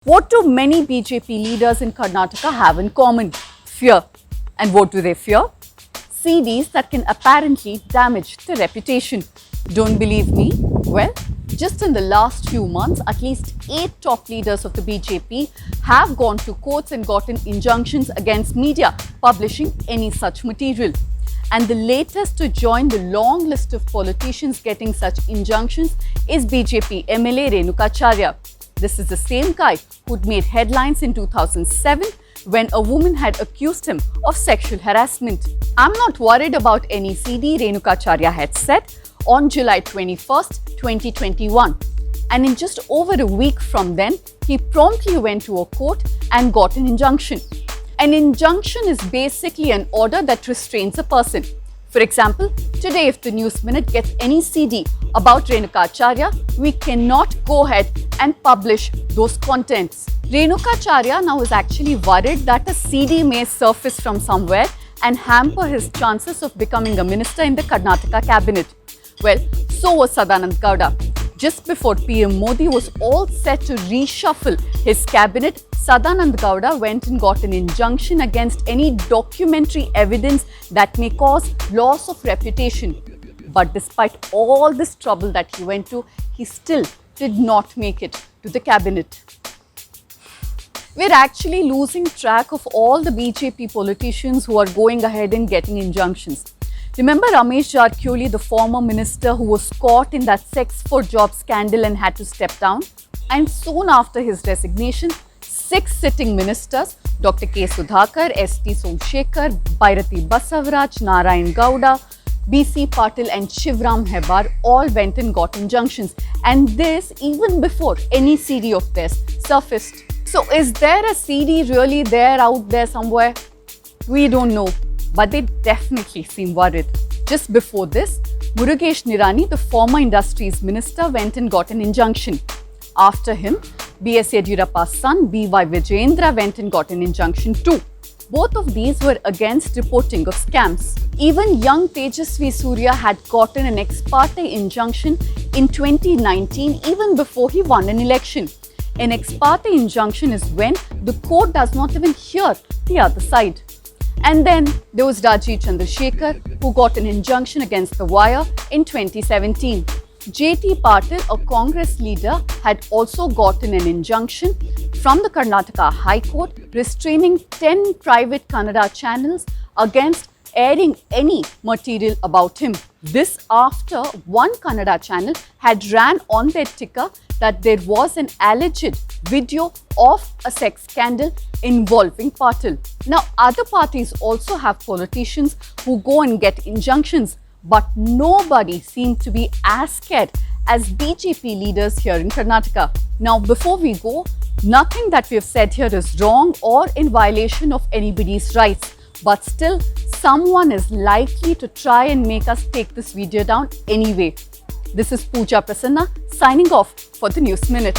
What do many BJP leaders in Karnataka have in common? Fear. And what do they fear? CDs that can apparently damage their reputation. Don't believe me? Well, just in the last few months, at least 8 top leaders of the BJP have gone to courts and gotten injunctions against media publishing any such material. And the latest to join the long list of politicians getting such injunctions is BJP MLA Renukacharya. This is the same guy who'd made headlines in 2007 when a woman had accused him of sexual harassment. I'm not worried about any CD, Renukacharya had said on July 21st, 2021. And in just over a week from then, he promptly went to a court and got an injunction. An injunction is basically an order that restrains a person. For example, today if the News Minute gets any CD about Renukacharya, we cannot go ahead and publish those contents. Renukacharya now is actually worried that a CD may surface from somewhere and hamper his chances of becoming a minister in the Karnataka cabinet. Well, so was Sadanand Gowda. Just before PM Modi was all set to reshuffle his cabinet, Sadanand Gowda went and got an injunction against any documentary evidence that may cause loss of reputation. But despite all this trouble that he went to, he still did not make it to the cabinet. We're actually losing track of all the BJP politicians who are going ahead and getting injunctions. Remember Ramesh Jarkhioli, the former minister who was caught in that sex for jobs scandal and had to step down? And soon after his resignation, 6 sitting ministers, Dr. K. Sudhakar, S.T. Somshekhar, Bhairati Basavaraj, Narayan Gowda, B.C. Patil and Shivram Hebar all went and got injunctions. And this even before any CD of theirs surfaced. So is there a CD really there out there somewhere? We don't know. But they definitely seem worried. Just before this, Murugesh Nirani, the former industries minister, went and got an injunction. After him, B.S. Yediyurappa's son, B.Y. Vijayendra, went and got an injunction too. Both of these were against reporting of scams. Even young Tejasvi Surya had gotten an ex parte injunction in 2019, even before he won an election. An ex parte injunction is when the court does not even hear the other side. And then there was Rajiv Chandrasekhar, who got an injunction against The Wire in 2017. J.T. Patil, a Congress leader, had also gotten an injunction from the Karnataka High Court restraining 10 private Kannada channels against airing any material about him. This after one Kannada channel had ran on their ticker that there was an alleged video of a sex scandal involving Patil. Now, other parties also have politicians who go and get injunctions, but nobody seemed to be as scared as BJP leaders here in Karnataka. Now, before we go, nothing that we have said here is wrong or in violation of anybody's rights, but still, someone is likely to try and make us take this video down anyway. This is Pooja Prasanna signing off for the News Minute.